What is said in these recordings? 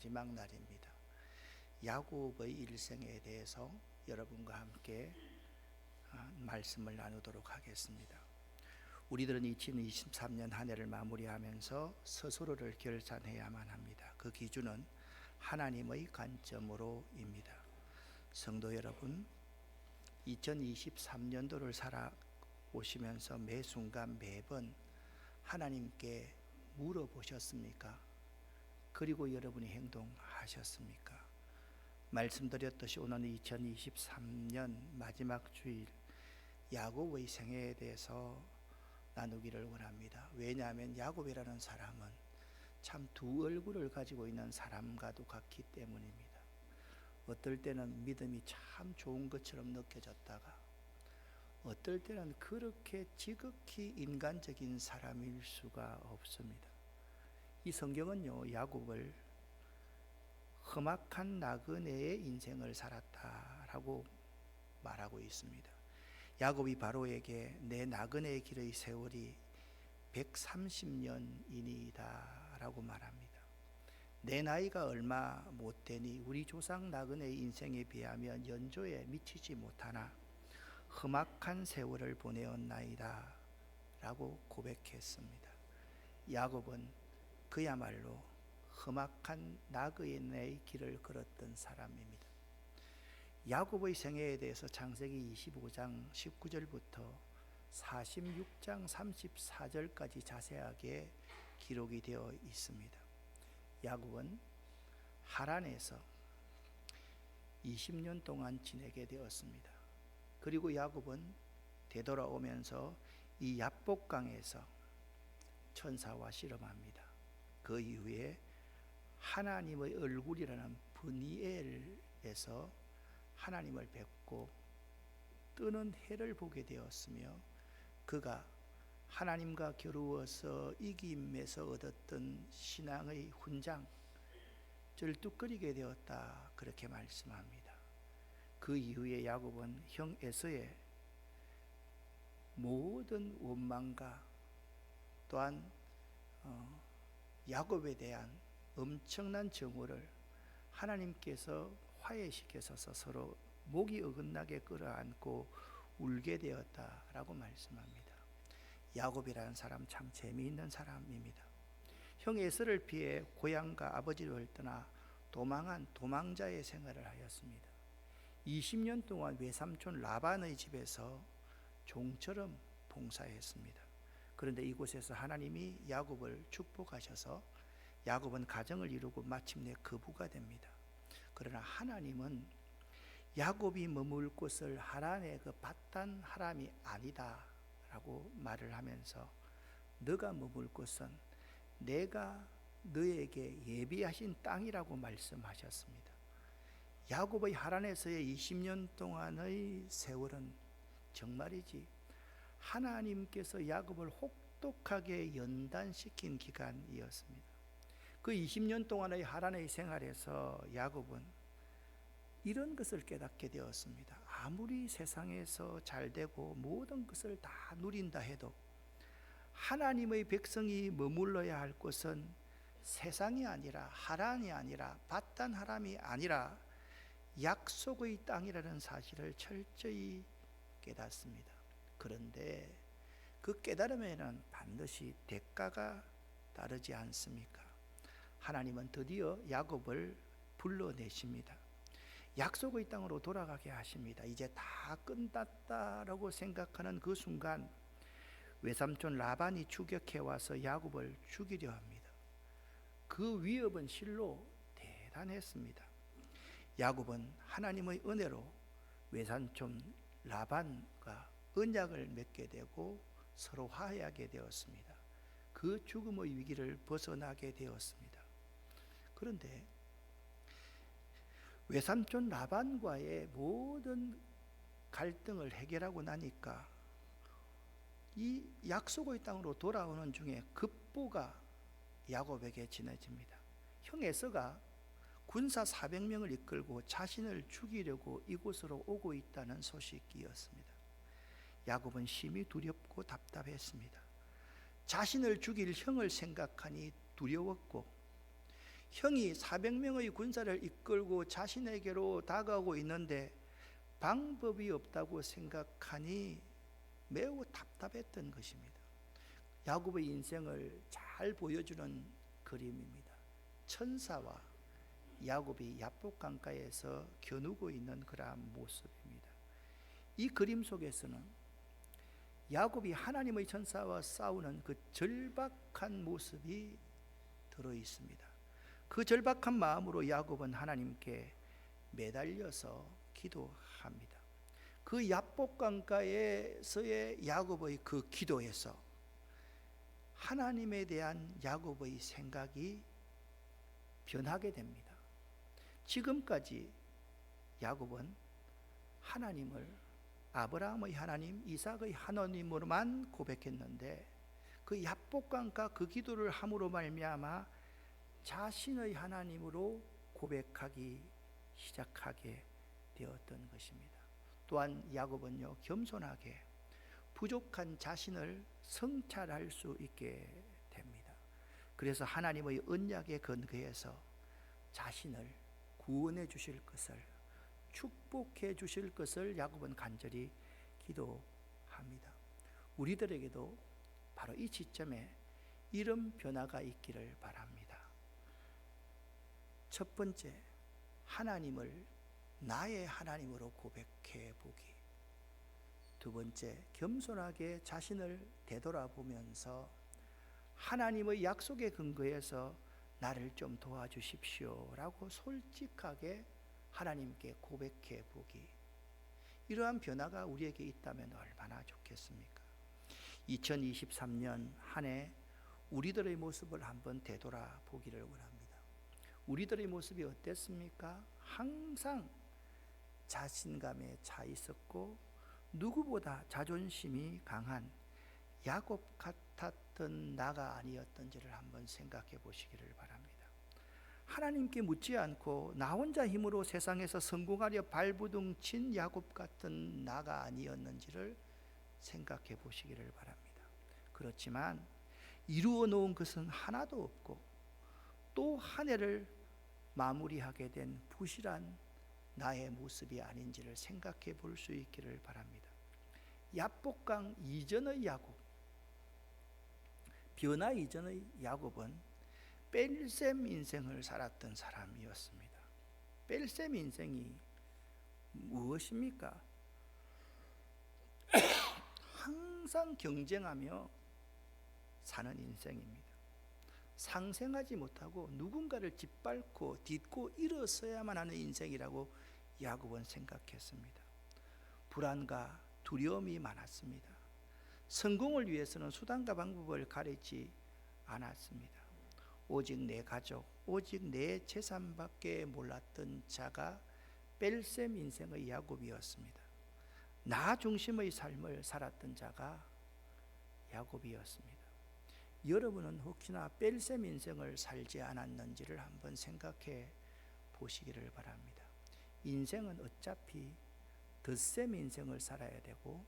마지막 날입니다. 야곱의 일생에 대해서 여러분과 함께 말씀을 나누도록 하겠습니다. 우리들은 2023년 한 해를 마무리하면서 스스로를 결산해야만 합니다. 그 기준은 하나님의 관점으로입니다. 성도 여러분, 2023년도를 살아오시면서 매 순간 매번 하나님께 물어보셨습니까? 그리고 여러분이 행동하셨습니까? 말씀드렸듯이 오늘은 2023년 마지막 주일 야곱의 생애에 대해서 나누기를 원합니다. 왜냐하면 야곱이라는 사람은 참 두 얼굴을 가지고 있는 사람과도 같기 때문입니다. 어떨 때는 믿음이 참 좋은 것처럼 느껴졌다가 어떨 때는 그렇게 지극히 인간적인 사람일 수가 없습니다. 이 성경은요, 야곱을 험악한 나그네의 인생을 살았다라고 말하고 있습니다. 야곱이 바로에게 내 나그네의 길의 세월이 130년이니이다 라고 말합니다. 내 나이가 얼마 못되니 우리 조상 나그네의 인생에 비하면 연조에 미치지 못하나 험악한 세월을 보내었나이다 라고 고백했습니다. 야곱은 그야말로 험악한 나그네의 길을 걸었던 사람입니다. 야곱의 생애에 대해서 창세기 25장 19절부터 46장 34절까지 자세하게 기록이 되어 있습니다. 야곱은 하란에서 20년 동안 지내게 되었습니다. 그리고 야곱은 되돌아오면서 이 야복강에서 천사와 씨름합니다. 그 이후에 하나님의 얼굴이라는 브니엘에서 하나님을 뵙고 뜨는 해를 보게 되었으며 그가 하나님과 겨루어서 이김에서 얻었던 신앙의 훈장 절뚝거리게 되었다, 그렇게 말씀합니다. 그 이후에 야곱은 형 에서의 모든 원망과 또한 야곱에 대한 엄청난 증오를 하나님께서 화해시켜서 서로 목이 어긋나게 끌어안고 울게 되었다라고 말씀합니다. 야곱이라는 사람 참 재미있는 사람입니다. 형 에서를 피해 고향과 아버지를 떠나 도망한 도망자의 생활을 하였습니다. 20년 동안 외삼촌 라반의 집에서 종처럼 봉사했습니다. 그런데 이곳에서 하나님이 야곱을 축복하셔서 야곱은 가정을 이루고 마침내 거부가 됩니다. 그러나 하나님은 야곱이 머물 곳을 하란의 그 밧단 하람이 아니다 라고 말을 하면서 너가 머물 곳은 내가 너에게 예비하신 땅이라고 말씀하셨습니다. 야곱의 하란에서의 20년 동안의 세월은 정말이지 하나님께서 야곱을 혹독하게 연단시킨 기간이었습니다. 그 20년 동안의 하란의 생활에서 야곱은 이런 것을 깨닫게 되었습니다. 아무리 세상에서 잘되고 모든 것을 다 누린다 해도 하나님의 백성이 머물러야 할 곳은 세상이 아니라 하란이 아니라 밧단 하람이 아니라 약속의 땅이라는 사실을 철저히 깨닫습니다. 그런데 그 깨달음에는 반드시 대가가 따르지 않습니까? 하나님은 드디어 야곱을 불러내십니다. 약속의 땅으로 돌아가게 하십니다. 이제 다 끝났다라고 생각하는 그 순간 외삼촌 라반이 추격해 와서 야곱을 죽이려 합니다. 그 위협은 실로 대단했습니다. 야곱은 하나님의 은혜로 외삼촌 라반과 언약을 맺게 되고 서로 화해하게 되었습니다. 그 죽음의 위기를 벗어나게 되었습니다. 그런데 외삼촌 라반과의 모든 갈등을 해결하고 나니까 이 약속의 땅으로 돌아오는 중에 급보가 야곱에게 지내집니다. 형 에서가 군사 400명을 이끌고 자신을 죽이려고 이곳으로 오고 있다는 소식이었습니다. 야곱은 심히 두렵고 답답했습니다. 자신을 죽일 형을 생각하니 두려웠고 형이 400명의 군사를 이끌고 자신에게로 다가오고 있는데 방법이 없다고 생각하니 매우 답답했던 것입니다. 야곱의 인생을 잘 보여주는 그림입니다. 천사와 야곱이 야복 강가에서 겨누고 있는 그러한 모습입니다. 이 그림 속에서는 야곱이 하나님의 천사와 싸우는 그 절박한 모습이 들어 있습니다. 그 절박한 마음으로 야곱은 하나님께 매달려서 기도합니다. 그 야복 강가에서의 야곱의 그 기도에서 하나님에 대한 야곱의 생각이 변하게 됩니다. 지금까지 야곱은 하나님을 아브라함의 하나님, 이삭의 하나님으로만 고백했는데 그 야복강가 그 기도를 함으로 말미암아 자신의 하나님으로 고백하기 시작하게 되었던 것입니다. 또한 야곱은요, 겸손하게 부족한 자신을 성찰할 수 있게 됩니다. 그래서 하나님의 언약에 근거해서 자신을 구원해 주실 것을, 축복해 주실 것을 야곱은 간절히 기도합니다. 우리들에게도 바로 이 시점에 이런 변화가 있기를 바랍니다. 첫 번째, 하나님을 나의 하나님으로 고백해 보기. 두 번째, 겸손하게 자신을 되돌아보면서 하나님의 약속에 근거해서 나를 좀 도와주십시오 라고 솔직하게 하나님께 고백해 보기. 이러한 변화가 우리에게 있다면 얼마나 좋겠습니까? 2023년 한 해 우리들의 모습을 한번 되돌아보기를 원합니다. 우리들의 모습이 어땠습니까? 항상 자신감에 차 있었고 누구보다 자존심이 강한 야곱 같았던 나가 아니었던지를 한번 생각해 보시기를 바랍니다. 하나님께 묻지 않고 나 혼자 힘으로 세상에서 성공하려 발부둥 친 야곱 같은 나가 아니었는지를 생각해 보시기를 바랍니다. 그렇지만 이루어 놓은 것은 하나도 없고 또 한 해를 마무리하게 된 부실한 나의 모습이 아닌지를 생각해 볼 수 있기를 바랍니다. 야복강 이전의 야곱, 변화 이전의 야곱은 뺄셈 인생을 살았던 사람이었습니다. 뺄셈 인생이 무엇입니까? 항상 경쟁하며 사는 인생입니다. 상생하지 못하고 누군가를 짓밟고 딛고 일어서야만 하는 인생이라고 야곱은 생각했습니다. 불안과 두려움이 많았습니다. 성공을 위해서는 수단과 방법을 가리지 않았습니다. 오직 내 가족, 오직 내 재산밖에 몰랐던 자가 뺄셈 인생의 야곱이었습니다. 나 중심의 삶을 살았던 자가 야곱이었습니다. 여러분은 혹시나 뺄셈 인생을 살지 않았는지를 한번 생각해 보시기를 바랍니다. 인생은 어차피 덧셈 인생을 살아야 되고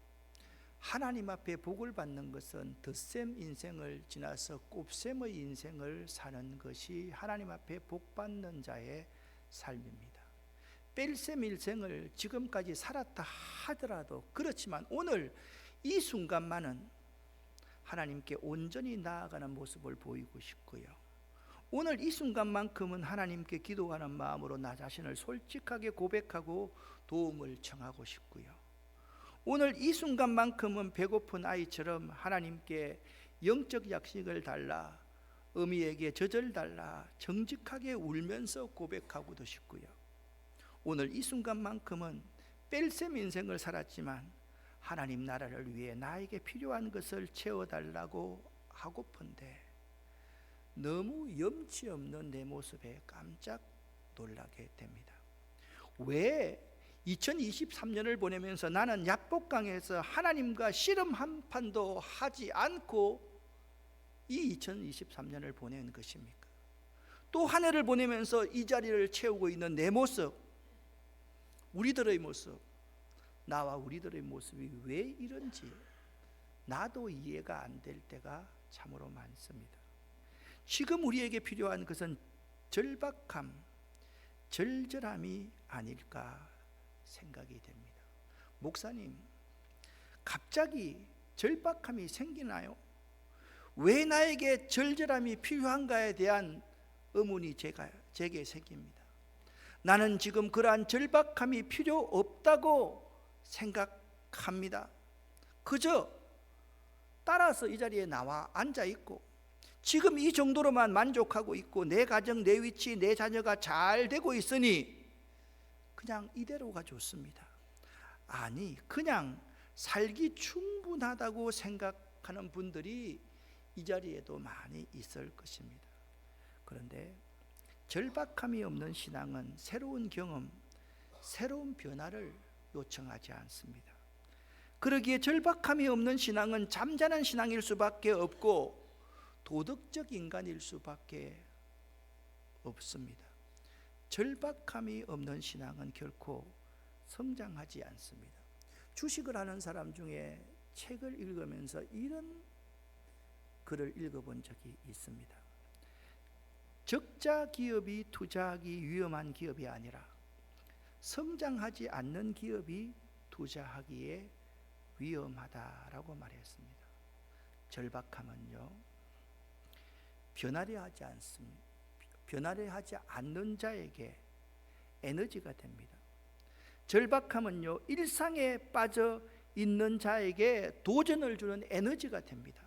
하나님 앞에 복을 받는 것은 덧셈 인생을 지나서 곱셈의 인생을 사는 것이 하나님 앞에 복 받는 자의 삶입니다. 뺄셈 인생을 지금까지 살았다 하더라도 그렇지만 오늘 이 순간만은 하나님께 온전히 나아가는 모습을 보이고 싶고요. 오늘 이 순간만큼은 하나님께 기도하는 마음으로 나 자신을 솔직하게 고백하고 도움을 청하고 싶고요. 오늘 이 순간만큼은 배고픈 아이처럼 하나님께 영적 약식을 달라, 어미에게 젖을 달라 정직하게 울면서 고백하고도 싶고요. 오늘 이 순간만큼은 뺄셈 인생을 살았지만 하나님 나라를 위해 나에게 필요한 것을 채워달라고 하고픈데 너무 염치 없는 내 모습에 깜짝 놀라게 됩니다. 왜 2023년을 보내면서 나는 야복강에서 하나님과 씨름 한 판도 하지 않고 이 2023년을 보낸 것입니까? 또 한 해를 보내면서 이 자리를 채우고 있는 내 모습, 우리들의 모습, 나와 우리들의 모습이 왜 이런지 나도 이해가 안 될 때가 참으로 많습니다. 지금 우리에게 필요한 것은 절박함, 절절함이 아닐까 생각이 됩니다. 목사님, 갑자기 절박함이 생기나요? 왜 나에게 절절함이 필요한가에 대한 의문이 제게 생깁니다. 나는 지금 그러한 절박함이 필요 없다고 생각합니다. 그저 따라서 이 자리에 나와 앉아 있고 지금 이 정도로만 만족하고 있고 내 가정, 내 위치, 내 자녀가 잘 되고 있으니 그냥 이대로가 좋습니다. 아니, 그냥 살기 충분하다고 생각하는 분들이 이 자리에도 많이 있을 것입니다. 그런데 절박함이 없는 신앙은 새로운 경험, 새로운 변화를 요청하지 않습니다. 그러기에 절박함이 없는 신앙은 잠잠한 신앙일 수밖에 없고 도덕적 인간일 수밖에 없습니다. 절박함이 없는 신앙은 결코 성장하지 않습니다. 주식을 하는 사람 중에 책을 읽으면서 이런 글을 읽어본 적이 있습니다. 적자 기업이 투자하기 위험한 기업이 아니라 성장하지 않는 기업이 투자하기에 위험하다라고 말했습니다. 절박함은요, 변화를 하지 않습니다. 변화를 하지 않는 자에게 에너지가 됩니다. 절박함은요, 일상에 빠져 있는 자에게 도전을 주는 에너지가 됩니다.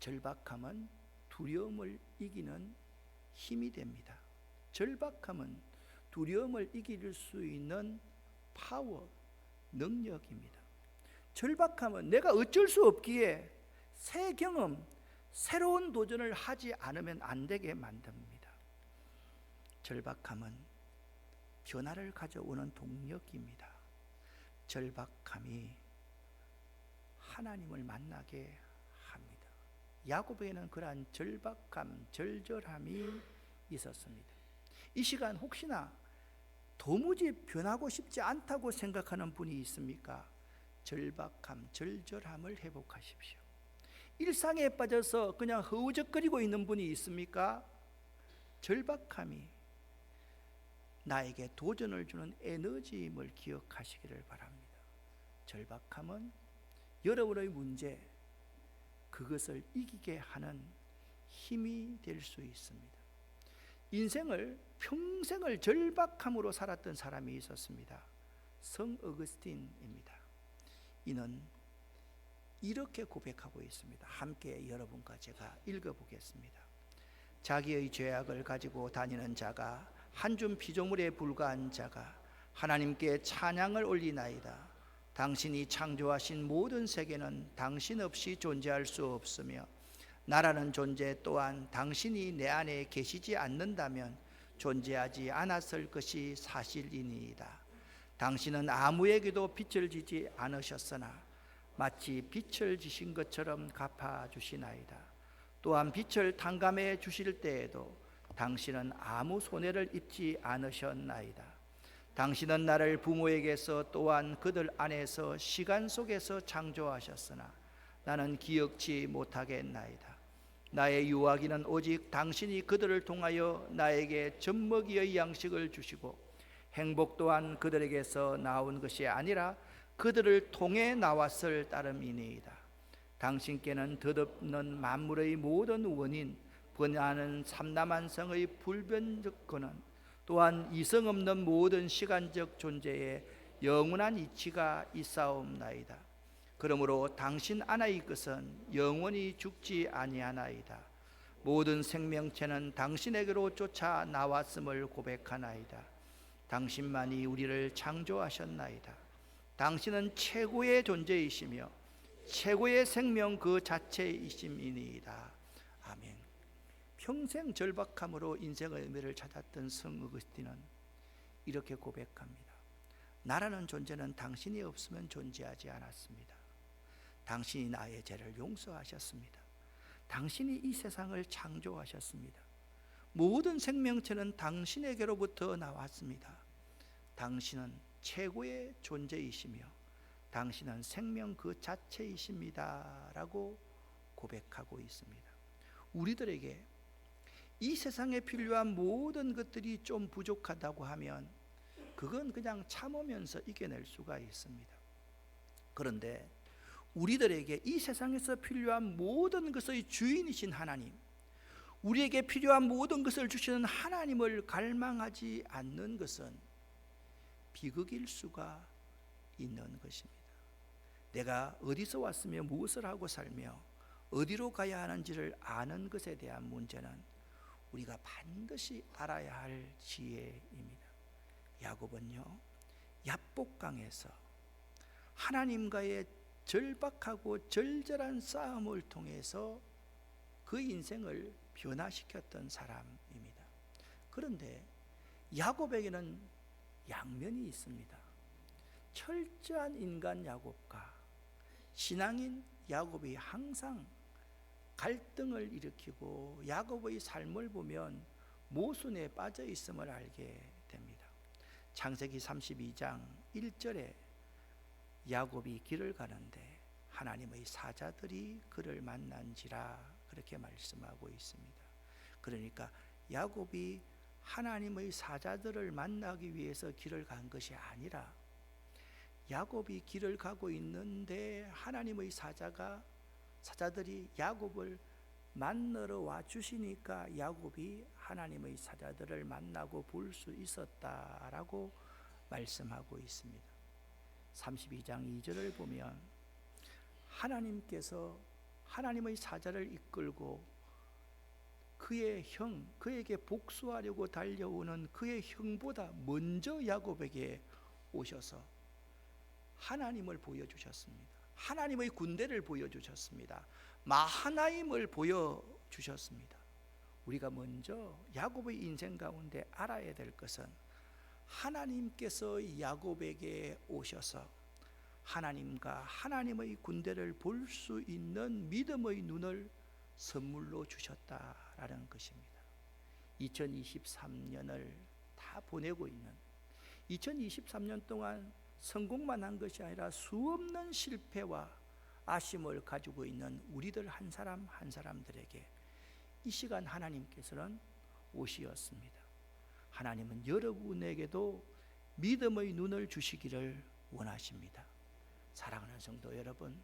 절박함은 두려움을 이기는 힘이 됩니다. 절박함은 두려움을 이길 수 있는 파워, 능력입니다. 절박함은 내가 어쩔 수 없기에 새 경험, 새로운 도전을 하지 않으면 안 되게 만듭니다. 절박함은 변화를 가져오는 동력입니다. 절박함이 하나님을 만나게 합니다. 야곱에게는 그러한 절박함, 절절함이 있었습니다. 이 시간 혹시나 도무지 변하고 싶지 않다고 생각하는 분이 있습니까? 절박함, 절절함을 회복하십시오. 일상에 빠져서 그냥 허우적거리고 있는 분이 있습니까? 절박함이 나에게 도전을 주는 에너지임을 기억하시기를 바랍니다. 절박함은 여러분의 문제, 그것을 이기게 하는 힘이 될 수 있습니다. 인생을 평생을 절박함으로 살았던 사람이 있었습니다. 성 어거스틴입니다. 이는 이렇게 고백하고 있습니다. 함께 여러분과 제가 읽어보겠습니다. 자기의 죄악을 가지고 다니는 자가, 한 줌 피조물에 불과한 자가 하나님께 찬양을 올리나이다. 당신이 창조하신 모든 세계는 당신 없이 존재할 수 없으며 나라는 존재 또한 당신이 내 안에 계시지 않는다면 존재하지 않았을 것이 사실이니이다. 당신은 아무에게도 빚을 지지 않으셨으나 마치 빚을 지신 것처럼 갚아주시나이다. 또한 빚을 탕감해 주실 때에도 당신은 아무 손해를 입지 않으셨나이다. 당신은 나를 부모에게서 또한 그들 안에서 시간 속에서 창조하셨으나 나는 기억지 못하겠나이다. 나의 유아기는 오직 당신이 그들을 통하여 나에게 젖먹이의 양식을 주시고 행복 또한 그들에게서 나온 것이 아니라 그들을 통해 나왔을 따름이니이다. 당신께는 덧없는 만물의 모든 원인, 번하는 삼라만성의 불변적 근원, 또한 이성 없는 모든 시간적 존재에 영원한 이치가 있사옵나이다. 그러므로 당신 안의 것은 영원히 죽지 아니하나이다. 모든 생명체는 당신에게로 쫓아 나왔음을 고백하나이다. 당신만이 우리를 창조하셨나이다. 당신은 최고의 존재이시며 최고의 생명 그 자체이심이니이다. 아멘. 평생 절박함으로 인생의 의미를 찾았던 성 어거스틴은 이렇게 고백합니다. 나라는 존재는 당신이 없으면 존재하지 않았습니다. 당신이 나의 죄를 용서하셨습니다. 당신이 이 세상을 창조하셨습니다. 모든 생명체는 당신에게로부터 나왔습니다. 당신은 최고의 존재이시며 당신은 생명 그 자체이십니다 라고 고백하고 있습니다. 우리들에게 이 세상에 필요한 모든 것들이 좀 부족하다고 하면 그건 그냥 참으면서 이겨낼 수가 있습니다. 그런데 우리들에게 이 세상에서 필요한 모든 것의 주인이신 하나님, 우리에게 필요한 모든 것을 주시는 하나님을 갈망하지 않는 것은 비극일 수가 있는 것입니다. 내가 어디서 왔으며 무엇을 하고 살며 어디로 가야 하는지를 아는 것에 대한 문제는 우리가 반드시 알아야 할 지혜입니다. 야곱은요, 야복강에서 하나님과의 절박하고 절절한 싸움을 통해서 그 인생을 변화시켰던 사람입니다. 그런데 야곱에게는 양면이 있습니다. 철저한 인간 야곱과 신앙인 야곱이 항상 갈등을 일으키고 야곱의 삶을 보면 모순에 빠져 있음을 알게 됩니다. 창세기 32장 1절에 야곱이 길을 가는데 하나님의 사자들이 그를 만난지라 그렇게 말씀하고 있습니다. 그러니까 야곱이 하나님의 사자들을 만나기 위해서 길을 간 것이 아니라 야곱이 길을 가고 있는데 하나님의 사자들이 야곱을 만나러 와 주시니까 야곱이 하나님의 사자들을 만나고 볼 수 있었다라고 말씀하고 있습니다. 32장 2절을 보면 하나님께서 하나님의 사자를 이끌고 그의 형, 그에게 복수하려고 달려오는 그의 형보다 먼저 야곱에게 오셔서 하나님을 보여주셨습니다. 하나님의 군대를 보여주셨습니다. 마하나임을 보여주셨습니다. 우리가 먼저 야곱의 인생 가운데 알아야 될 것은 하나님께서 야곱에게 오셔서 하나님과 하나님의 군대를 볼 수 있는 믿음의 눈을 선물로 주셨다라는 것입니다. 2023년을 다 보내고 있는 2023년 동안 성공만 한 것이 아니라 수없는 실패와 아쉬움을 가지고 있는 우리들 한 사람 한 사람들에게 이 시간 하나님께서는 오시었습니다. 하나님은 여러분에게도 믿음의 눈을 주시기를 원하십니다. 사랑하는 성도 여러분,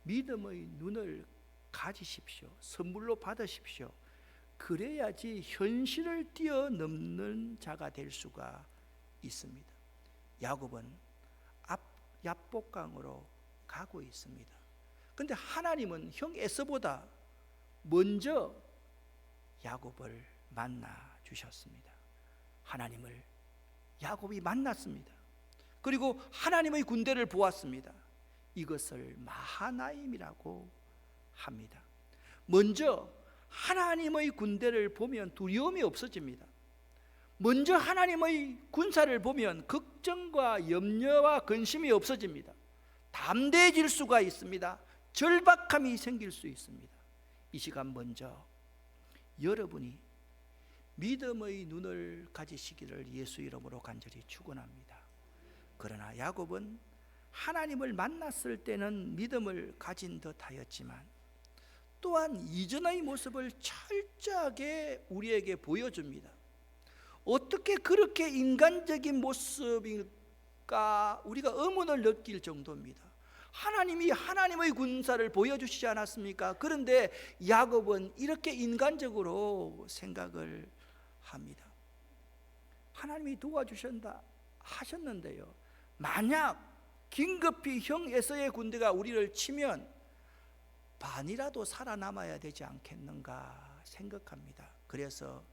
믿음의 눈을 가지십시오. 선물로 받으십시오. 그래야지 현실을 뛰어넘는 자가 될 수가 있습니다. 야곱은 야복강으로 가고 있습니다. 그런데 하나님은 형 에서보다 먼저 야곱을 만나 주셨습니다. 하나님을 야곱이 만났습니다. 그리고 하나님의 군대를 보았습니다. 이것을 마하나임이라고 합니다. 먼저 하나님의 군대를 보면 두려움이 없어집니다. 먼저 하나님의 군사를 보면 걱정과 염려와 근심이 없어집니다. 담대해질 수가 있습니다. 절박함이 생길 수 있습니다. 이 시간 먼저 여러분이 믿음의 눈을 가지시기를 예수 이름으로 간절히 축원합니다. 그러나 야곱은 하나님을 만났을 때는 믿음을 가진 듯하였지만 또한 이전의 모습을 철저하게 우리에게 보여줍니다. 어떻게 그렇게 인간적인 모습일까 우리가 의문을 느낄 정도입니다. 하나님이 하나님의 군사를 보여주시지 않았습니까? 그런데 야곱은 이렇게 인간적으로 생각을 합니다. 하나님이 도와주신다 하셨는데요, 만약 긴급히 형 에서의 군대가 우리를 치면 반이라도 살아남아야 되지 않겠는가 생각합니다. 그래서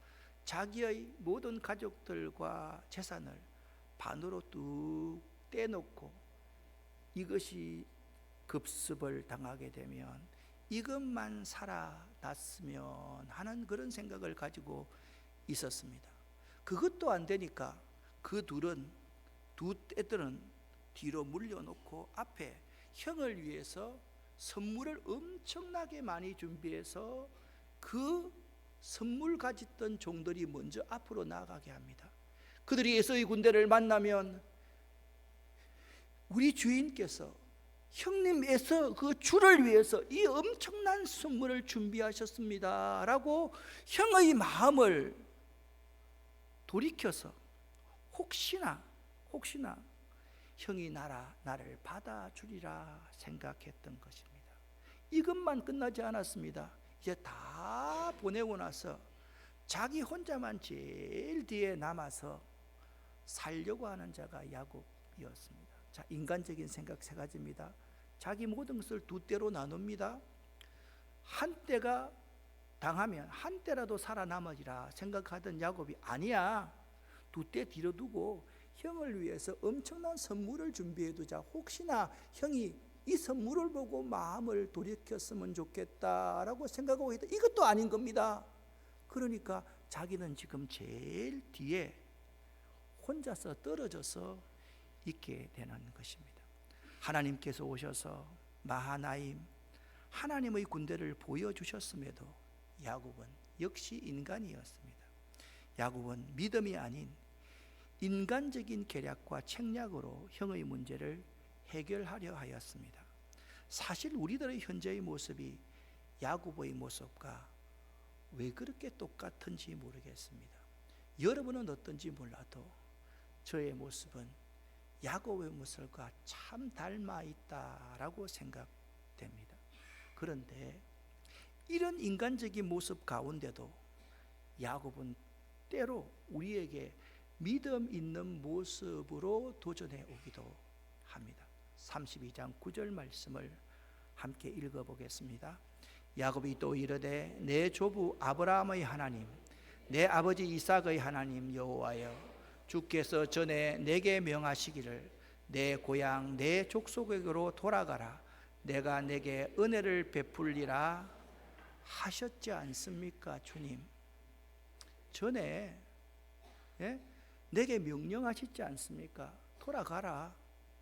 자기의 모든 가족들과 재산을 반으로 뚝 떼놓고 이것이 급습을 당하게 되면 이것만 살아났으면 하는 그런 생각을 가지고 있었습니다. 그것도 안 되니까 두 떼들은 뒤로 물려놓고 앞에 형을 위해서 선물을 엄청나게 많이 준비해서 그 선물 가졌던 종들이 먼저 앞으로 나가게 합니다. 그들이 에서의 군대를 만나면 우리 주인께서 형님에서 그 주를 위해서 이 엄청난 선물을 준비하셨습니다 라고 형의 마음을 돌이켜서 혹시나 형이 나를 받아주리라 생각했던 것입니다. 이것만 끝나지 않았습니다. 이제 다 보내고 나서 자기 혼자만 제일 뒤에 남아서 살려고 하는 자가 야곱이었습니다. 자, 인간적인 생각 세 가지입니다. 자기 모든 것을 두 때로 나눕니다. 한 때가 당하면 한 때라도 살아남으리라 생각하던 야곱이 아니야, 두 때 뒤로 두고 형을 위해서 엄청난 선물을 준비해 두자. 혹시나 형이 이 선물을 보고 마음을 돌이켰으면 좋겠다라고 생각하고 있다. 이것도 아닌 겁니다. 그러니까 자기는 지금 제일 뒤에 혼자서 떨어져서 있게 되는 것입니다. 하나님께서 오셔서 마하나임 하나님의 군대를 보여주셨음에도 야곱은 역시 인간이었습니다. 야곱은 믿음이 아닌 인간적인 계략과 책략으로 형의 문제를 해결하려 하였습니다. 사실 우리들의 현재의 모습이 야곱의 모습과 왜 그렇게 똑같은지 모르겠습니다. 여러분은 어떤지 몰라도 저의 모습은 야곱의 모습과 참 닮아 있다라고 생각됩니다. 그런데 이런 인간적인 모습 가운데도 야곱은 때로 우리에게 믿음 있는 모습으로 도전해 오기도 합니다. 32장 9절 말씀을 함께 읽어보겠습니다. 야곱이 또 이르되 내 조부 아브라함의 하나님 내 아버지 이삭의 하나님 여호와여, 주께서 전에 내게 명하시기를 내 고향 내 족속에게로 돌아가라, 내가 내게 은혜를 베풀리라 하셨지 않습니까? 주님, 전에 내게 명령하셨지 않습니까? 돌아가라,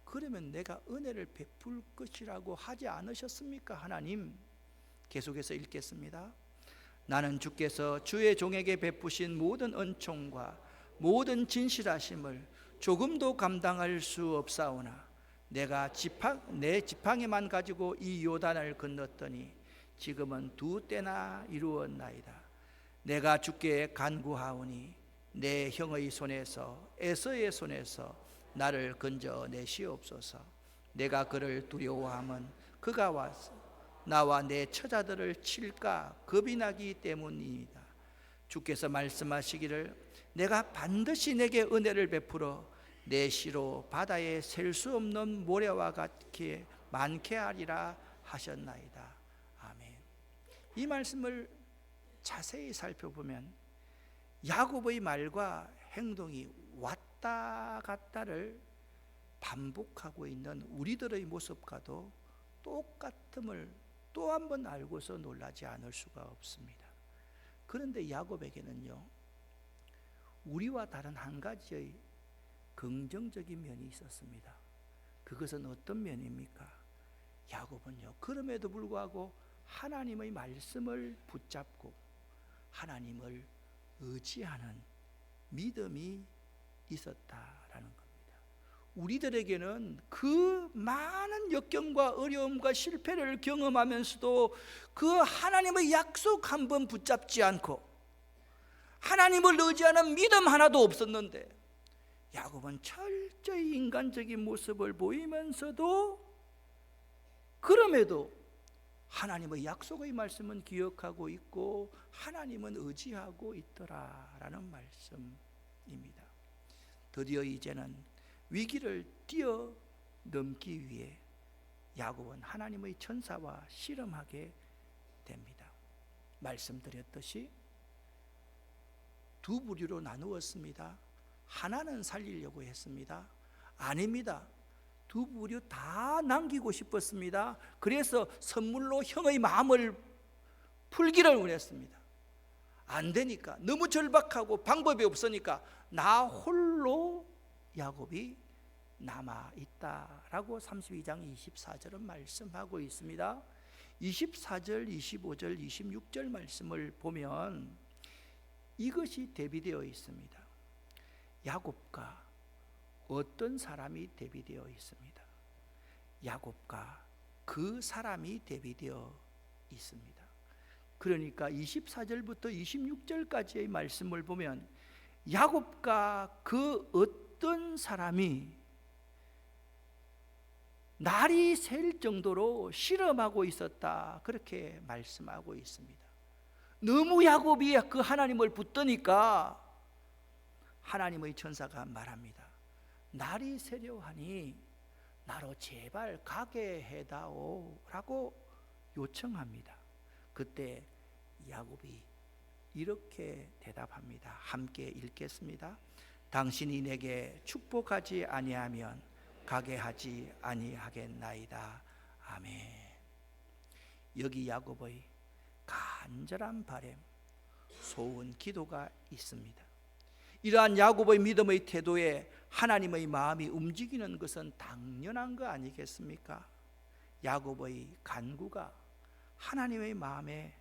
그러면 내가 은혜를 베풀 것이라고 하지 않으셨습니까? 하나님. 계속해서 읽겠습니다. 나는 주께서 주의 종에게 베푸신 모든 은총과 모든 진실하심을 조금도 감당할 수 없사오나 내가 내 지팡이만 가지고 이 요단을 건넜더니 지금은 두 때나 이루었나이다. 내가 주께 간구하오니 내 형의 손에서 에서의 손에서 나를 건져내시옵소서. 내가 그를 두려워함은 그가 와서 나와 내 처자들을 칠까 겁이 나기 때문이다. 주께서 말씀하시기를 내가 반드시 내게 은혜를 베풀어 내 시로 바다에 셀 수 없는 모래와 같게 많게 하리라 하셨나이다. 아멘. 이 말씀을 자세히 살펴보면 야곱의 말과 행동이 왔다 갔다를 반복하고 있는 우리들의 모습과도 똑같음을 또 한 번 알고서 놀라지 않을 수가 없습니다. 그런데 야곱에게는요, 우리와 다른 한 가지의 긍정적인 면이 있었습니다. 그것은 어떤 면입니까? 야곱은요, 그럼에도 불구하고 하나님의 말씀을 붙잡고 하나님을 의지하는 믿음이 있었다라는 겁니다. 우리들에게는 그 많은 역경과 어려움과 실패를 경험하면서도 그 하나님의 약속 한 번 붙잡지 않고 하나님을 의지하는 믿음 하나도 없었는데, 야곱은 철저히 인간적인 모습을 보이면서도 그럼에도 하나님의 약속의 말씀은 기억하고 있고 하나님은 의지하고 있더라라는 말씀입니다. 드디어 이제는 위기를 뛰어넘기 위해 야곱은 하나님의 천사와 씨름하게 됩니다. 말씀드렸듯이 두 부류로 나누었습니다. 하나는 살리려고 했습니다. 아닙니다. 두 부류 다 남기고 싶었습니다. 그래서 선물로 형의 마음을 풀기를 원했습니다. 안 되니까, 너무 절박하고 방법이 없으니까 나 홀로 야곱이 남아있다라고 32장 24절은 말씀하고 있습니다. 24절, 25절, 26절 말씀을 보면 이것이 대비되어 있습니다. 야곱과 어떤 사람이 대비되어 있습니다. 야곱과 그 사람이 대비되어 있습니다. 그러니까 24절부터 26절까지의 말씀을 보면 야곱과 그 어떤 사람이 날이 셀 정도로 실험하고 있었다, 그렇게 말씀하고 있습니다. 너무 야곱이 그 하나님을 붙드니까 하나님의 천사가 말합니다. 날이 새려 하니 나로 제발 가게 해다오 라고 요청합니다. 그때 야곱이 이렇게 대답합니다. 함께 읽겠습니다. 당신이 내게 축복하지 아니하면 가게 하지 아니하겠나이다. 아멘. 여기 야곱의 간절한 바람, 소원, 기도가 있습니다. 이러한 야곱의 믿음의 태도에 하나님의 마음이 움직이는 것은 당연한 거 아니겠습니까? 야곱의 간구가 하나님의 마음에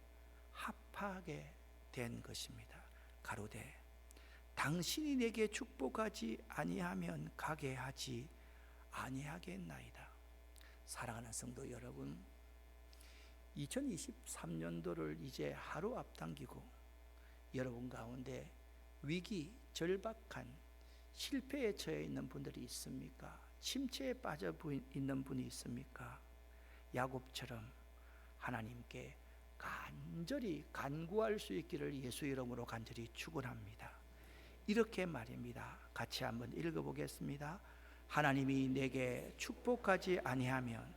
합하게 된 것입니다. 가로되 당신이 내게 축복하지 아니하면 가게 하지 아니하겠나이다. 사랑하는 성도 여러분, 2023년도를 이제 하루 앞당기고 여러분 가운데 위기, 절박한 실패에 처해 있는 분들이 있습니까? 침체에 빠져 있는 분이 있습니까? 야곱처럼 하나님께 간절히 간구할 수 있기를 예수 이름으로 간절히 축원합니다. 이렇게 말입니다. 같이 한번 읽어보겠습니다. 하나님이 내게 축복하지 아니하면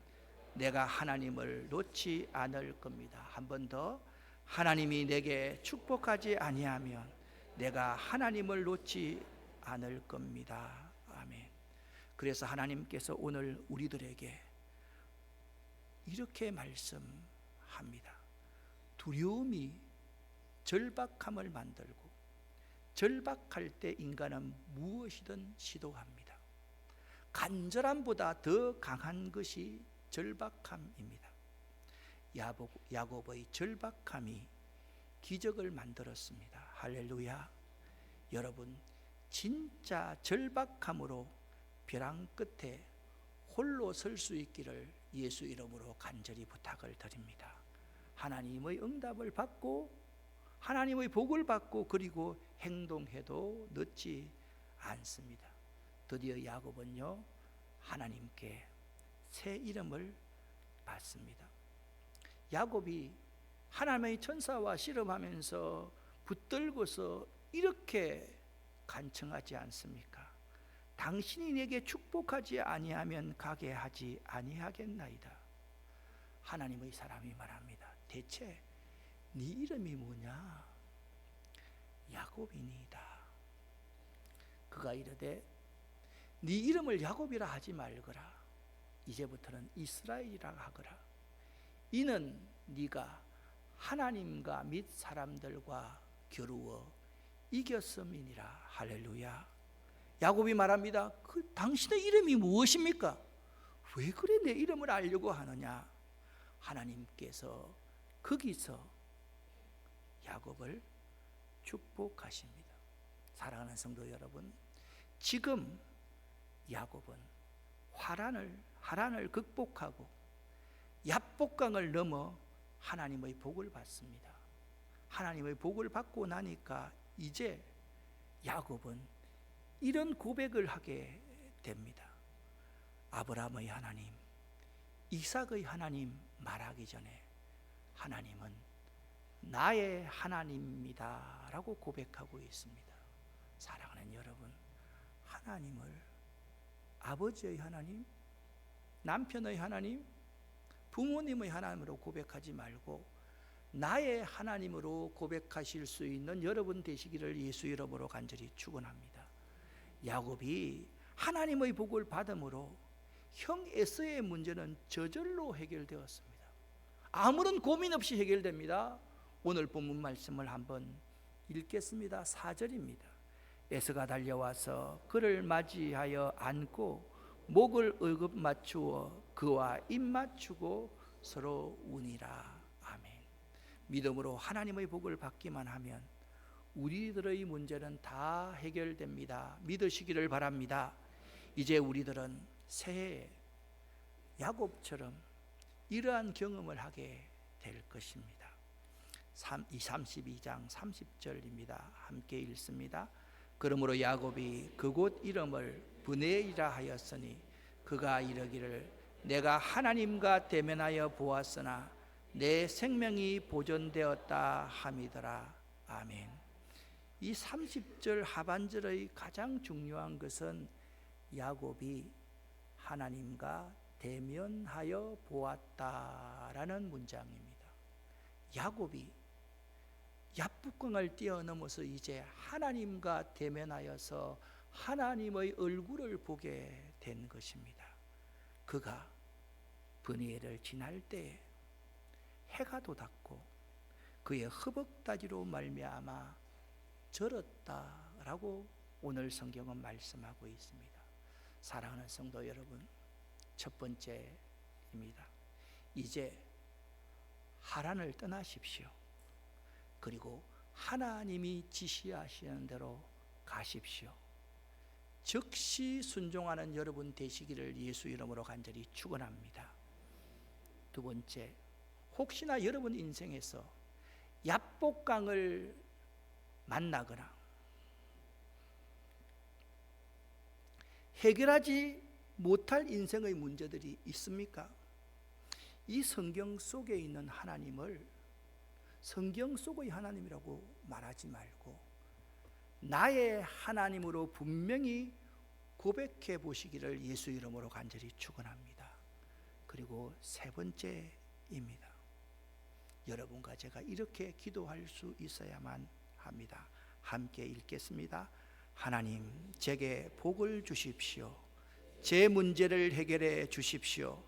내가 하나님을 놓지 않을 겁니다. 한 번 더. 하나님이 내게 축복하지 아니하면 내가 하나님을 놓지 않을 겁니다. 아멘. 그래서 하나님께서 오늘 우리들에게 이렇게 말씀합니다. 두려움이 절박함을 만들고 절박할 때 인간은 무엇이든 시도합니다. 간절함보다 더 강한 것이 절박함입니다. 야곱의 절박함이 기적을 만들었습니다. 할렐루야. 여러분, 진짜 절박함으로 벼랑 끝에 홀로 설 수 있기를 예수 이름으로 간절히 부탁을 드립니다. 하나님의 응답을 받고 하나님의 복을 받고 그리고 행동해도 늦지 않습니다. 드디어 야곱은요, 하나님께 새 이름을 받습니다. 야곱이 하나님의 천사와 씨름하면서 붙들고서 이렇게 간청하지 않습니까? 당신이 내게 축복하지 아니하면 가게 하지 아니하겠나이다. 하나님의 사람이 말합니다. 대체 네 이름이 뭐냐? 야곱이니이다. 그가 이르되 네 이름을 야곱이라 하지 말거라. 이제부터는 이스라엘이라 하거라. 이는 네가 하나님과 및 사람들과 겨루어 이겼음이니라. 할렐루야. 야곱이 말합니다. 당신의 이름이 무엇입니까? 왜 그래 내 이름을 알려고 하느냐? 하나님께서 거기서 야곱을 축복하십니다. 사랑하는 성도 여러분, 지금 야곱은 하란을 극복하고 야복강을 넘어 하나님의 복을 받습니다. 하나님의 복을 받고 나니까 이제 야곱은 이런 고백을 하게 됩니다. 아브라함의 하나님, 이삭의 하나님 말하기 전에 하나님은 나의 하나님입니다 라고 고백하고 있습니다. 사랑하는 여러분, 하나님을 아버지의 하나님, 남편의 하나님, 부모님의 하나님으로 고백하지 말고 나의 하나님으로 고백하실 수 있는 여러분 되시기를 예수 이름으로 간절히 축원합니다. 야곱이 하나님의 복을 받음으로 형 에서의 문제는 저절로 해결되었습니다. 아무런 고민 없이 해결됩니다. 오늘 본문 말씀을 한번 읽겠습니다. 4절입니다. 에서가 달려와서 그를 맞이하여 안고 목을 얼굴 맞추어 그와 입 맞추고 서로 우니라. 아멘. 믿음으로 하나님의 복을 받기만 하면 우리들의 문제는 다 해결됩니다. 믿으시기를 바랍니다. 이제 우리들은 새해에 야곱처럼 이러한 경험을 하게 될 것입니다. 32장 30절입니다. 함께 읽습니다. 그러므로 야곱이 그곳 이름을 브네이라 하였으니 그가 이르기를 내가 하나님과 대면하여 보았으나 내 생명이 보존되었다 함이더라. 아멘. 이 30절 하반절의 가장 중요한 것은 야곱이 하나님과 대면하여 보았다라는 문장입니다. 야곱이 야복강을 뛰어넘어서 이제 하나님과 대면하여서 하나님의 얼굴을 보게 된 것입니다. 그가 브니엘을 지날 때에 해가 돋았고 그의 허벅다지로 말미암아 절었다라고 오늘 성경은 말씀하고 있습니다. 사랑하는 성도 여러분, 첫 번째입니다. 이제 하란을 떠나십시오. 그리고 하나님이 지시하시는 대로 가십시오. 즉시 순종하는 여러분 되시기를 예수 이름으로 간절히 축원합니다. 두 번째, 혹시나 여러분 인생에서 야복강을 만나거나 해결하지 못할 인생의 문제들이 있습니까? 이 성경 속에 있는 하나님을 성경 속의 하나님이라고 말하지 말고 나의 하나님으로 분명히 고백해 보시기를 예수 이름으로 간절히 축원합니다. 그리고 세 번째입니다. 여러분과 제가 이렇게 기도할 수 있어야만 합니다. 함께 읽겠습니다. 하나님, 제게 복을 주십시오. 제 문제를 해결해 주십시오.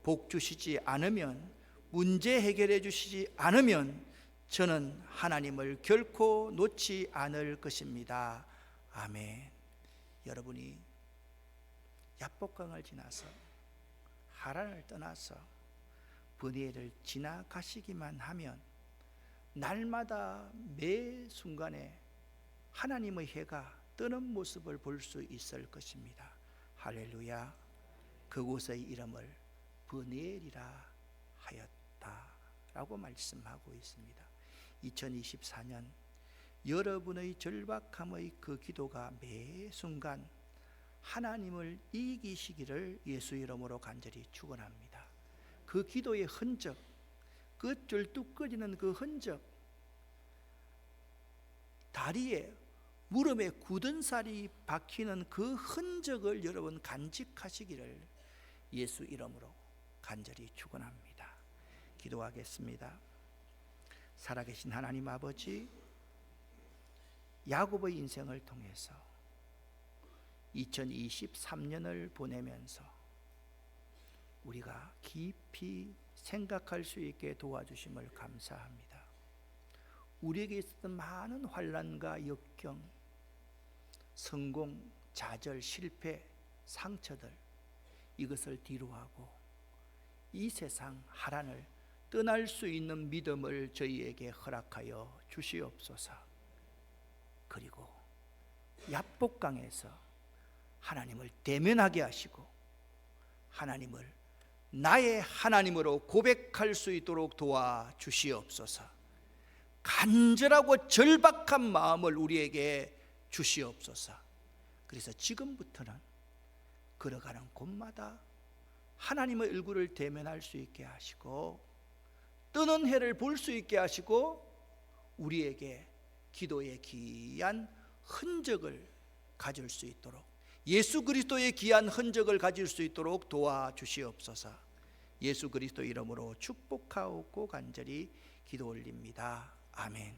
복 주시지 않으면, 문제 해결해 주시지 않으면 저는 하나님을 결코 놓지 않을 것입니다. 아멘. 여러분이 야복강을 지나서 하란을 떠나서 브니엘을 지나가시기만 하면 날마다 매 순간에 하나님의 해가 뜨는 모습을 볼 수 있을 것입니다. 할렐루야. 그곳의 이름을 브니엘이라 하였다라고 말씀하고 있습니다. 2024년 여러분의 절박함의 그 기도가 매 순간 하나님을 이기시기를 예수 이름으로 간절히 축원합니다. 그 기도의 흔적, 그 쩔뚝거리는 그 흔적, 다리에 무릎에 굳은 살이 박히는 그 흔적을 여러분 간직하시기를 예수 이름으로 간절히 축원합니다. 기도하겠습니다. 살아계신 하나님 아버지, 야곱의 인생을 통해서 2023년을 보내면서 우리가 깊이 생각할 수 있게 도와주심을 감사합니다. 우리에게 있었던 많은 환난과 역경, 성공, 좌절, 실패, 상처들, 이것을 뒤로하고 이 세상 하란을 떠날 수 있는 믿음을 저희에게 허락하여 주시옵소서. 그리고 야복강에서 하나님을 대면하게 하시고 하나님을 나의 하나님으로 고백할 수 있도록 도와주시옵소서. 간절하고 절박한 마음을 우리에게 주시옵소서. 그래서 지금부터는 걸어가는 곳마다 하나님의 얼굴을 대면할 수 있게 하시고 뜨는 해를 볼 수 있게 하시고 우리에게 기도의 귀한 흔적을 가질 수 있도록, 예수 그리스도의 귀한 흔적을 가질 수 있도록 도와주시옵소서. 예수 그리스도 이름으로 축복하옵고 간절히 기도 올립니다. 아멘.